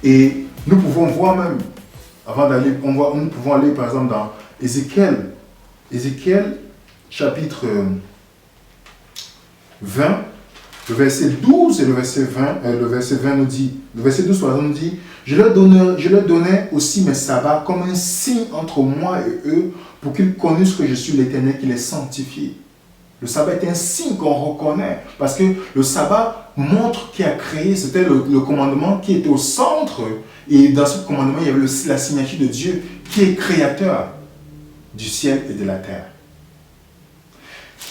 Et nous pouvons voir même, avant d'aller, nous pouvons aller par exemple dans Ézéchiel, chapitre 20, le verset 12 et le verset 20 nous dit, le verset 12 par exemple nous dit, je leur donnais aussi mes sabbats comme un signe entre moi et eux pour qu'ils connaissent que je suis l'Éternel qui les sanctifie. Le sabbat est un signe qu'on reconnaît parce que le sabbat montre qui a créé, c'était le commandement qui était au centre et dans ce commandement il y avait aussi la signature de Dieu qui est créateur du ciel et de la terre.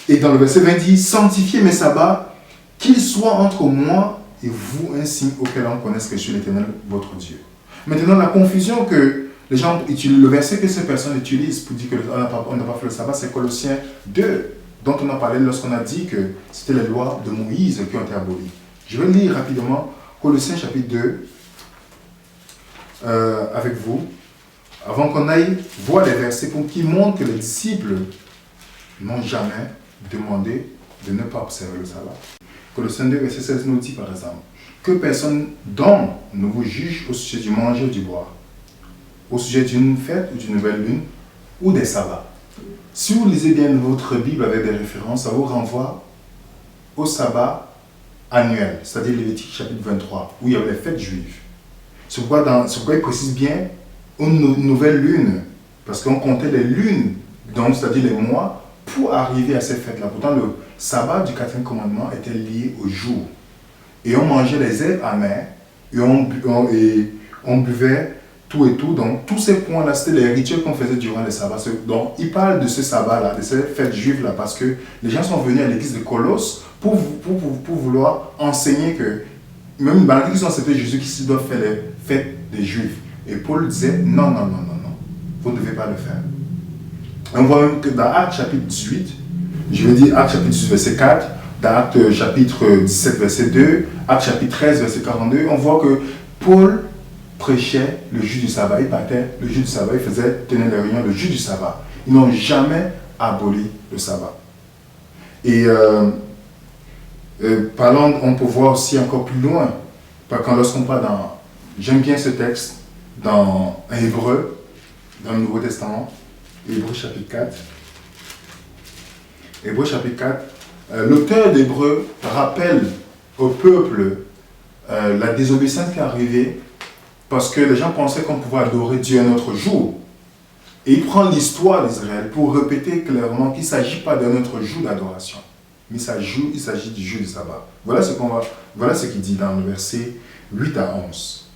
Et dans le verset 20 dit, sanctifiez mes sabbats, qu'ils soient entre moi et vous un signe auquel on connaisse que je suis l'Éternel, votre Dieu. Maintenant, la confusion que les gens utilisent, le verset que ces personnes utilisent pour dire qu'on n'a pas fait le sabbat, c'est Colossiens 2, dont on a parlé lorsqu'on a dit que c'était les lois de Moïse qui ont été abolies. Je vais lire rapidement Colossiens chapitre 2 avec vous, avant qu'on aille voir les versets pour qui montrent que les disciples n'ont jamais demandé de ne pas observer le sabbat. Colossiens 2, verset 16 nous dit par exemple, que personne d'homme ne vous juge au sujet du manger ou du boire, au sujet d'une fête ou d'une nouvelle lune ou des sabbats. Si vous lisez bien votre Bible avec des références, ça vous renvoie au sabbat annuel, c'est-à-dire Lévitique chapitre 23, où il y avait les fêtes juives. C'est pourquoi il précise bien une nouvelle lune, parce qu'on comptait les lunes, donc c'est-à-dire les mois, pour arriver à ces fêtes-là. Pourtant, le sabbat du 4e commandement était lié au jour. Et on mangeait les herbes amères, et on buvait tout et tout. Donc, tous ces points-là, c'était les rituels qu'on faisait durant les sabbats. Donc, il parle de ce sabbat-là, de ces fêtes juives-là, parce que les gens sont venus à l'église de Colosse pour vouloir enseigner que, même malgré qu'ils ont accepté Jésus, qu'ils doivent faire les fêtes des Juifs. Et Paul disait, non, vous ne devez pas le faire. On voit même que dans Actes chapitre 18, je vais dire Actes chapitre 18, verset 4, dans Actes chapitre 17, verset 2, Actes chapitre 13, verset 42, on voit que Paul prêchait le jour du sabbat. Il partait le jour du sabbat, il tenait les réunions le jour du sabbat. Ils n'ont jamais aboli le sabbat. Et parlant, on peut voir aussi encore plus loin, lorsqu'on parle j'aime bien ce texte, dans Hébreu, dans le Nouveau Testament, Hébreu chapitre 4. Hébreu chapitre 4, l'auteur d'Hébreu rappelle au peuple la désobéissance qui est arrivée parce que les gens pensaient qu'on pouvait adorer Dieu un autre jour. Et il prend l'histoire d'Israël pour répéter clairement qu'il ne s'agit pas d'un autre jour d'adoration, mais il s'agit du jour du sabbat. Voilà ce qu'il dit dans le verset 8 à 11.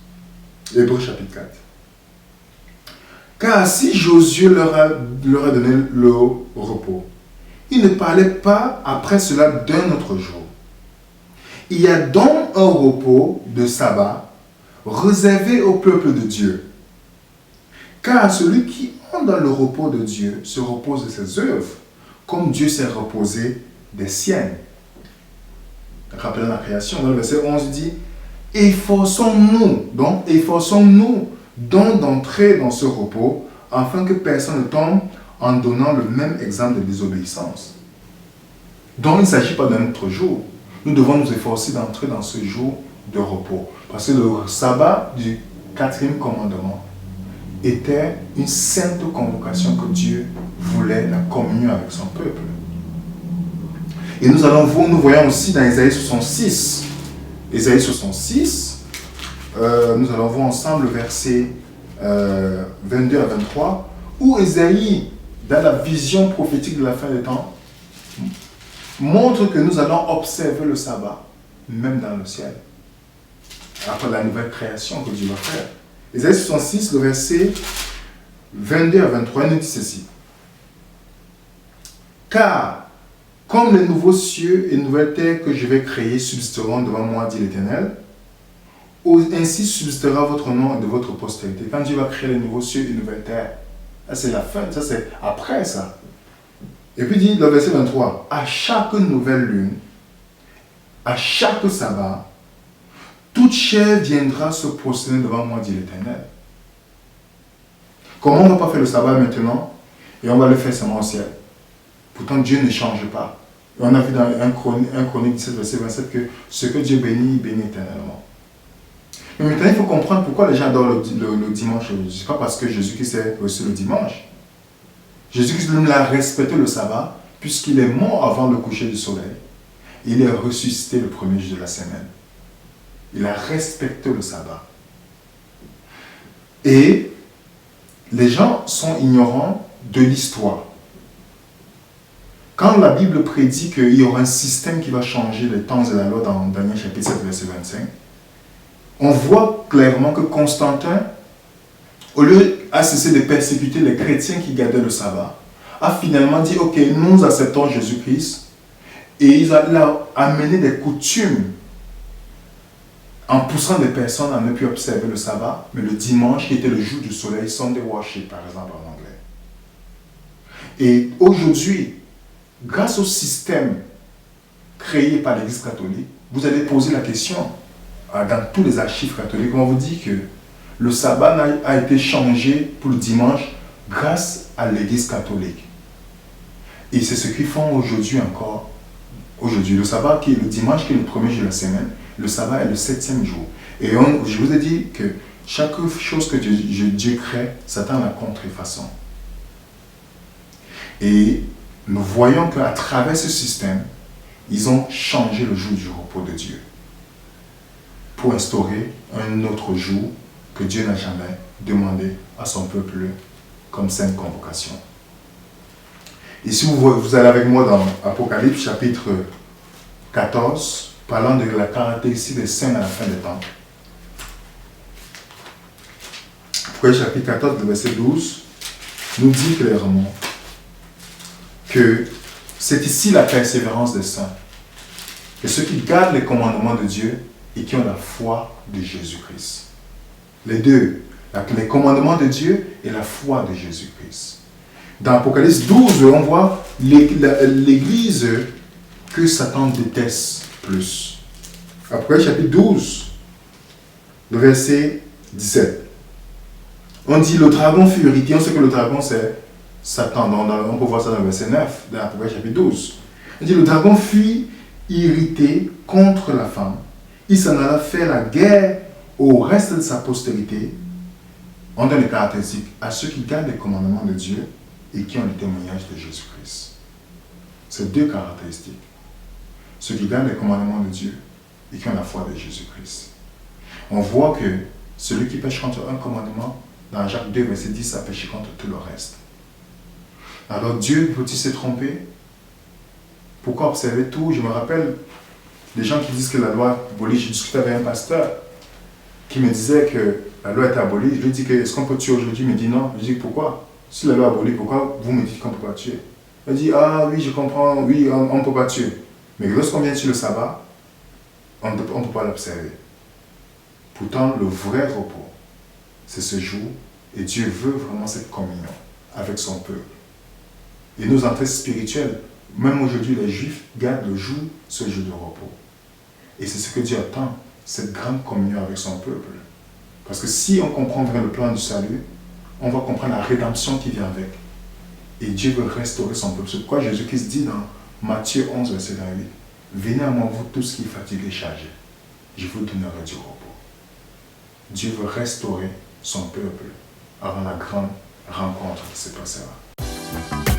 Hébreu chapitre 4. Car si Josué leur a donné le repos, il ne parlait pas après cela d'un autre jour. Il y a donc un repos de sabbat réservé au peuple de Dieu. Car celui qui entre dans le repos de Dieu se repose de ses œuvres, comme Dieu s'est reposé des siennes. Rappelez la création, dans le verset 11 dit, efforçons-nous donc d'entrer dans ce repos, afin que personne ne tombe en donnant le même exemple de désobéissance. Donc il ne s'agit pas d'un autre jour. Nous devons nous efforcer d'entrer dans ce jour de repos. Parce que le sabbat du 4e commandement était une sainte convocation que Dieu voulait, la communion avec son peuple. Et nous voyons aussi dans Ésaïe 66. Ésaïe 66, nous allons voir ensemble le verset 22 à 23, où Ésaïe, dans la vision prophétique de la fin des temps, montre que nous allons observer le sabbat, même dans le ciel, après la nouvelle création que Dieu va faire. Ésaïe 66, le verset 22 à 23, nous dit ceci. Car, comme les nouveaux cieux et nouvelles terres que je vais créer subsisteront devant moi, dit l'Éternel, ainsi subsistera votre nom et de votre postérité. Quand Dieu va créer les nouveaux cieux et nouvelles terres, là c'est la fin, ça c'est après ça. Et puis dit le verset 23, à chaque nouvelle lune, à chaque sabbat, toute chair viendra se prosterner devant moi, dit l'Éternel. Comment on ne va pas faire le sabbat maintenant et on va le faire seulement au ciel? Pourtant Dieu ne change pas. Et on a vu dans 1 Chronique 17, verset 27 que ce que Dieu bénit, il bénit éternellement. Mais maintenant, il faut comprendre pourquoi les gens adorent le dimanche. Ce n'est pas parce que Jésus-Christ est reçu le dimanche. Jésus-Christ lui a respecté le sabbat, puisqu'il est mort avant le coucher du soleil. Il est ressuscité le premier jour de la semaine. Il a respecté le sabbat. Et les gens sont ignorants de l'histoire. Quand la Bible prédit qu'il y aura un système qui va changer les temps et la loi dans Daniel chapitre 7, verset 25, on voit clairement que Constantin, au lieu de cesser de persécuter les chrétiens qui gardaient le sabbat, a finalement dit, ok, nous acceptons Jésus-Christ, et il a amené des coutumes en poussant des personnes à ne plus observer le sabbat, mais le dimanche, qui était le jour du soleil, Sunday worship, par exemple, en anglais. Et aujourd'hui, grâce au système créé par l'Église catholique, vous allez poser la question dans tous les archives catholiques, on vous dit que le sabbat a été changé pour le dimanche grâce à l'Église catholique. Et c'est ce qu'ils font aujourd'hui encore. Aujourd'hui, le sabbat qui est le dimanche, qui est le premier jour de la semaine, le sabbat est le 7e jour. Et je vous ai dit que chaque chose que Dieu crée, Satan la contrefaçon. Et nous voyons qu'à travers ce système, ils ont changé le jour du repos de Dieu pour instaurer un autre jour que Dieu n'a jamais demandé à son peuple comme sainte convocation. Et si vous allez avec moi dans Apocalypse chapitre 14, parlant de la caractéristique des saints à la fin des temps. Apocalypse chapitre 14, le verset 12, nous dit clairement que c'est ici la persévérance des saints. Et ceux qui gardent les commandements de Dieu et qui ont la foi de Jésus-Christ. Les deux, les commandements de Dieu et la foi de Jésus-Christ. Dans Apocalypse 12, on voit l'église que Satan déteste plus. Apocalypse chapitre 12, le verset 17. On dit le dragon fut irrité. On sait que le dragon c'est Satan. On peut voir ça dans le verset 9 de Apocalypse chapitre 12. On dit le dragon fut irrité contre la femme. Il s'en alla faire la guerre au reste de sa postérité. On donne les caractéristiques à ceux qui gardent les commandements de Dieu et qui ont le témoignage de Jésus-Christ. C'est deux caractéristiques. Ceux qui gardent les commandements de Dieu et qui ont la foi de Jésus-Christ. On voit que celui qui pêche contre un commandement, dans Jacques 2, verset 10, a péché contre tout le reste. Alors Dieu peut-il se tromper? Pourquoi observer tout? Je me rappelle des gens qui disent que la loi abolie. J'ai discuté avec un pasteur qui me disait que la loi est abolie. Je lui ai dit que est-ce qu'on peut tuer aujourd'hui? Il me dit non. Je lui ai dit pourquoi? Si la loi est abolie, pourquoi vous me dites qu'on ne peut pas tuer? Il dit ah oui, je comprends, oui, on ne peut pas tuer. Mais lorsqu'on vient sur le sabbat, on ne peut pas l'observer. Pourtant, le vrai repos, c'est ce jour, et Dieu veut vraiment cette communion avec son peuple. Et nos entrées spirituelles, même aujourd'hui, les Juifs gardent le jour, ce jour de repos. Et c'est ce que Dieu attend, cette grande communion avec son peuple. Parce que si on comprend vraiment le plan du salut, on va comprendre la rédemption qui vient avec. Et Dieu veut restaurer son peuple. C'est pourquoi Jésus-Christ dit dans Matthieu 11, verset 28, « Venez à moi, vous tous qui fatigués et chargés, je vous donnerai du repos. » Dieu veut restaurer son peuple avant la grande rencontre qui se passera.